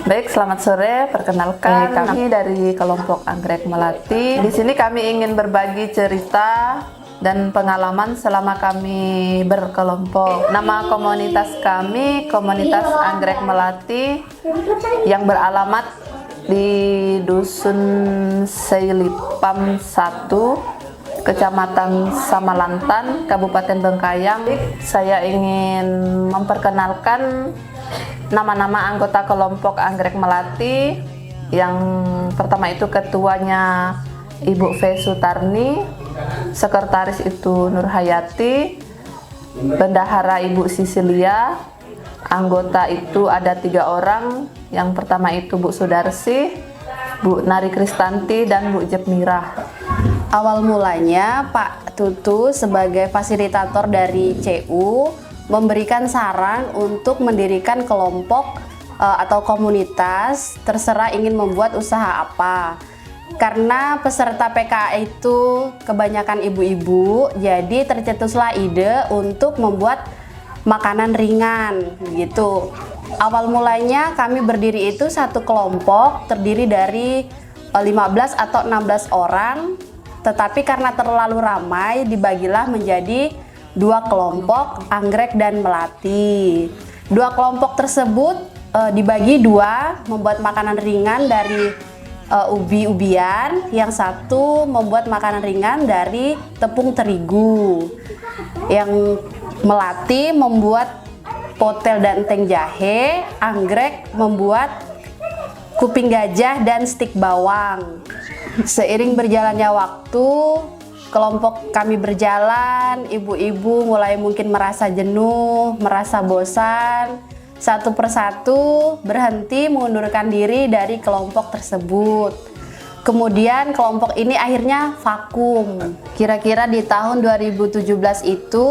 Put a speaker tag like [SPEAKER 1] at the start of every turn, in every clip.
[SPEAKER 1] Baik, selamat sore. Perkenalkan, kami dari kelompok Anggrek Melati. Di sini kami ingin berbagi cerita dan pengalaman selama kami berkelompok. Nama komunitas kami, Komunitas Anggrek Melati, yang beralamat di Dusun Seilipam 1, Kecamatan Samalantan, Kabupaten Bengkayang. Saya ingin memperkenalkan nama-nama anggota kelompok Anggrek Melati. Yang pertama itu ketuanya Ibu V. Sutarni, sekretaris itu Nur Hayati, bendahara Ibu Sisilia. Anggota itu ada 3 orang. Yang pertama itu Bu Sudarsi, Bu Nari Kristanti, dan Bu Jepmirah.
[SPEAKER 2] Awal mulanya Pak Tutu sebagai fasilitator dari CU memberikan saran untuk mendirikan kelompok atau komunitas, terserah ingin membuat usaha apa. Karena peserta PKA itu kebanyakan ibu-ibu, jadi tercetuslah ide untuk membuat makanan ringan gitu. Awal mulanya kami berdiri itu satu kelompok terdiri dari 15 atau 16 orang, tetapi karena terlalu ramai dibagilah menjadi 2 kelompok, Anggrek dan Melati. 2 kelompok tersebut dibagi 2, membuat makanan ringan dari ubi-ubian, yang satu membuat makanan ringan dari tepung terigu. Yang Melati membuat potel dan enteng jahe, Anggrek membuat kuping gajah dan stik bawang. Seiring berjalannya waktu, kelompok kami berjalan, ibu-ibu mulai mungkin merasa jenuh, merasa bosan. Satu persatu berhenti mengundurkan diri dari kelompok tersebut. Kemudian kelompok ini akhirnya vakum. Kira-kira di tahun 2017 itu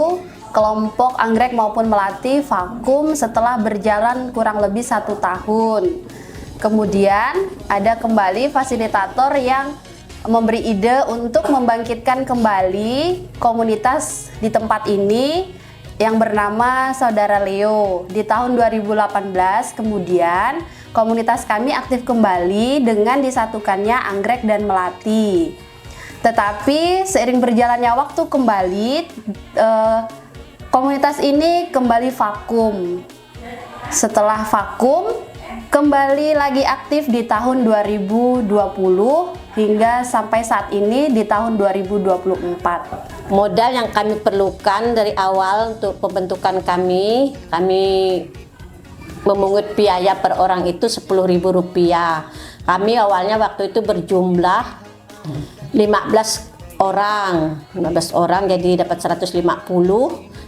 [SPEAKER 2] kelompok Anggrek maupun Melati vakum setelah berjalan kurang lebih 1 tahun. Kemudian ada kembali fasilitator yang memberi ide untuk membangkitkan kembali komunitas di tempat ini yang bernama Saudara Leo. Di tahun 2018 kemudian komunitas kami aktif kembali dengan disatukannya Anggrek dan Melati. Tetapi seiring berjalannya waktu kembali komunitas ini kembali vakum. Setelah vakum kembali lagi aktif di tahun 2020 hingga sampai saat ini di tahun 2024.
[SPEAKER 3] Modal yang kami perlukan dari awal untuk pembentukan kami memungut biaya per orang itu Rp10.000. Kami awalnya waktu itu berjumlah 15 orang, jadi dapat 150.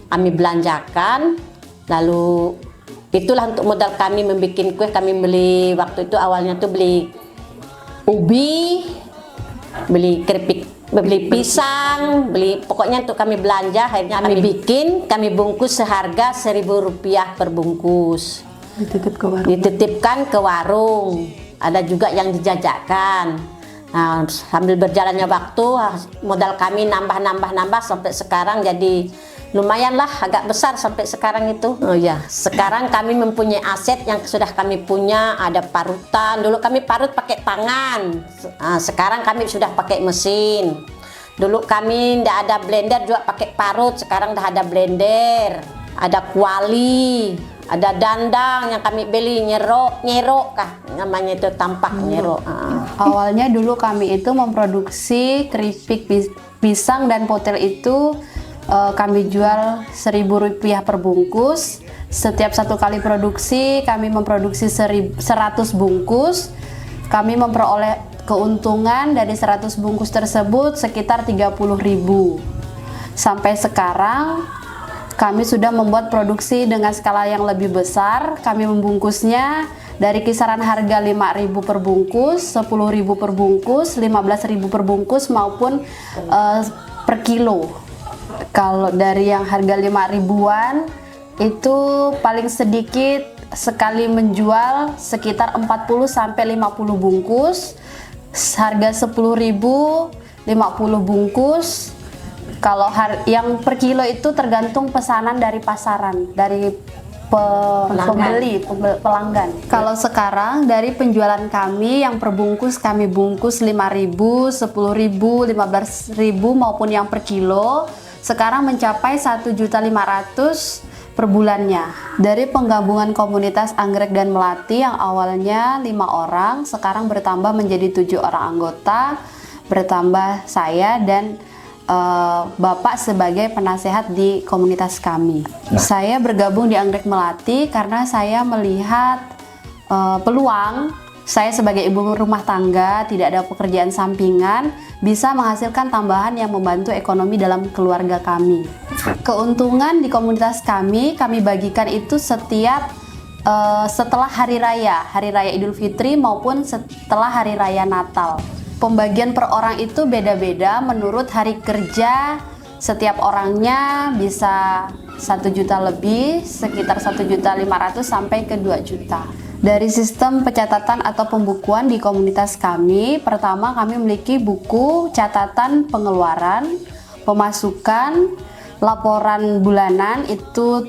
[SPEAKER 3] Kami belanjakan, lalu itulah untuk modal kami membuat kue. Kami beli waktu itu awalnya tuh beli ubi, beli keripik, beli pisang, pokoknya untuk kami belanja. Akhirnya kami bikin, kami bungkus seharga Rp1.000 per bungkus. Dititipkan ke warung. Ada juga yang dijajakan. Nah, sambil berjalannya waktu modal kami nambah sampai sekarang jadi lumayan lah, agak besar sampai sekarang itu. Oh ya, sekarang kami mempunyai aset yang sudah kami punya, ada parutan. Dulu kami parut pakai tangan, sekarang kami sudah pakai mesin. Dulu kami tidak ada blender juga pakai parut, sekarang udah ada blender. Ada kuali, ada dandang yang kami beli, nyerok kah namanya itu, tampak nyerok.
[SPEAKER 2] Awalnya dulu kami itu memproduksi keripik pisang dan potel itu kami jual Rp1.000 per bungkus. Setiap 1 kali produksi kami memproduksi 100 bungkus. Kami memperoleh keuntungan dari 100 bungkus tersebut sekitar Rp30.000. Sampai sekarang kami sudah membuat produksi dengan skala yang lebih besar. Kami membungkusnya dari kisaran harga 5.000 per bungkus, 10.000 per bungkus, 15.000 per bungkus maupun per kilo. Kalau dari yang harga 5 ribuan itu paling sedikit sekali menjual sekitar 40 sampai 50 bungkus. Harga 10.000 50 bungkus. Kalau yang per kilo itu tergantung pesanan dari pasaran, dari pelanggan. Kalau sekarang dari penjualan kami yang per bungkus kami bungkus 5.000, 10.000, 15.000 maupun yang per kilo sekarang mencapai 1.500.000 per bulannya. Dari penggabungan komunitas Anggrek dan Melati yang awalnya 5 orang sekarang bertambah menjadi 7 orang anggota, bertambah saya dan Bapak sebagai penasehat di komunitas kami. Saya bergabung di Anggrek Melati karena saya melihat peluang saya sebagai ibu rumah tangga, tidak ada pekerjaan sampingan, bisa menghasilkan tambahan yang membantu ekonomi dalam keluarga kami. Keuntungan di komunitas kami bagikan itu setiap setelah hari raya Idul Fitri maupun setelah hari raya Natal. Pembagian per orang itu beda-beda menurut hari kerja. Setiap orangnya bisa 1 juta lebih, sekitar 1.500.000 sampai ke 2 juta. Dari sistem pencatatan atau pembukuan di komunitas kami, pertama kami memiliki buku catatan pengeluaran, pemasukan, laporan bulanan itu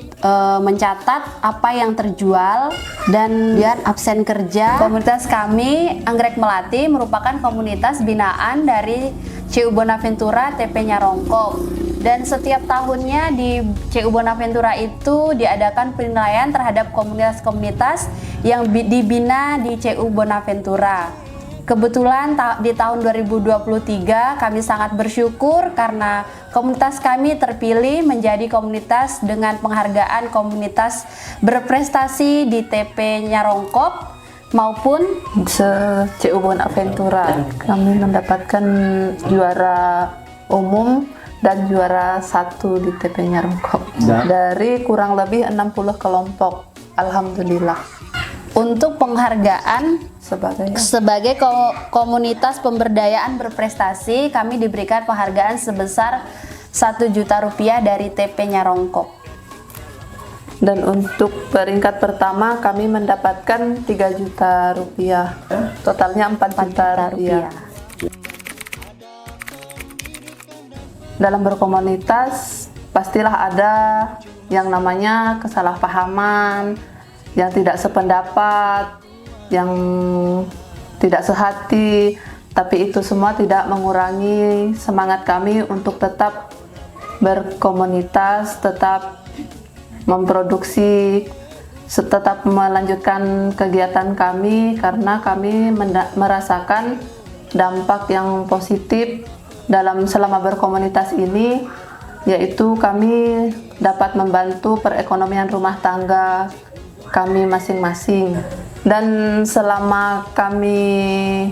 [SPEAKER 2] mencatat apa yang terjual dan biar absen kerja. Komunitas kami Anggrek Melati merupakan komunitas binaan dari CU Bonaventura TP Nyarongkop, dan setiap tahunnya di CU Bonaventura itu diadakan penilaian terhadap komunitas-komunitas yang dibina di CU Bonaventura. Kebetulan di tahun 2023 kami sangat bersyukur karena komunitas kami terpilih menjadi komunitas dengan penghargaan komunitas berprestasi di TP Nyarongkop maupun
[SPEAKER 1] CU Bonaventura. Kami mendapatkan juara umum dan juara 1 di TP Nyarongkop dari kurang lebih 60 kelompok. Alhamdulillah.
[SPEAKER 2] Untuk penghargaan sebagai komunitas pemberdayaan berprestasi, kami diberikan penghargaan sebesar 1 juta rupiah dari TP Nyarongkop.
[SPEAKER 1] Dan untuk peringkat pertama kami mendapatkan 3 juta rupiah. Totalnya 4 juta rupiah. Dalam berkomunitas pastilah ada yang namanya kesalahpahaman, yang tidak sependapat, yang tidak sehati, tapi itu semua tidak mengurangi semangat kami untuk tetap berkomunitas, tetap memproduksi, tetap melanjutkan kegiatan kami karena kami merasakan dampak yang positif selama berkomunitas ini, yaitu kami dapat membantu perekonomian rumah tangga kami masing-masing. Dan selama kami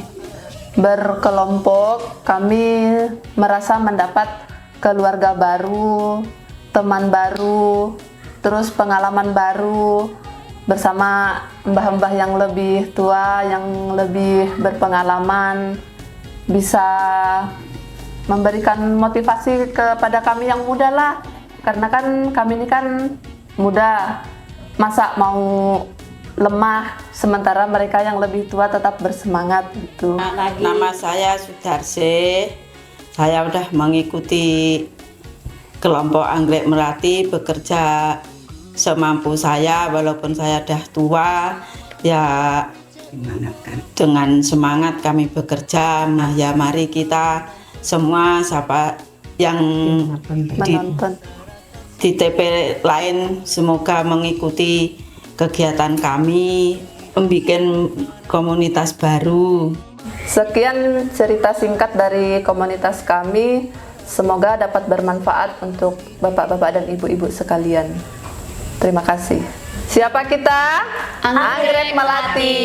[SPEAKER 1] berkelompok, kami merasa mendapat keluarga baru, teman baru, terus pengalaman baru bersama mbah-mbah yang lebih tua, yang lebih berpengalaman, bisa memberikan motivasi kepada kami yang muda lah, karena kan kami ini kan muda, masa mau lemah sementara mereka yang lebih tua tetap bersemangat gitu.
[SPEAKER 4] Nama saya Sudarse, saya udah mengikuti kelompok Anggrek Melati, bekerja semampu saya walaupun saya udah tua ya, dengan semangat kami bekerja. Nah ya, mari kita semua siapa yang
[SPEAKER 1] Menonton
[SPEAKER 4] di TP lain semoga mengikuti kegiatan kami, membuat komunitas baru.
[SPEAKER 1] Sekian cerita singkat dari komunitas kami, semoga dapat bermanfaat untuk bapak-bapak dan ibu-ibu sekalian. Terima kasih. Siapa kita? Anggrek Melati.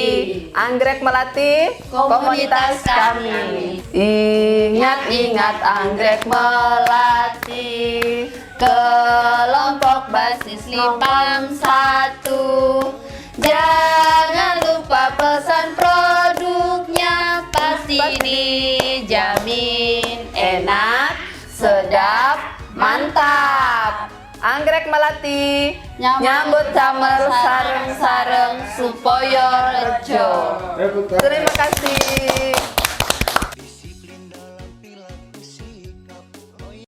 [SPEAKER 1] Anggrek Melati, komunitas kami. Ingat-ingat Anggrek Melati,
[SPEAKER 2] Kelompok basis Lipam 1. Jangan lupa pesan produknya, pasti dijamin enak, sedap, mantap.
[SPEAKER 1] Anggrek Melati,
[SPEAKER 2] Nyambut
[SPEAKER 1] summer
[SPEAKER 2] sareng-sareng supaya rejo.
[SPEAKER 1] Terima kasih.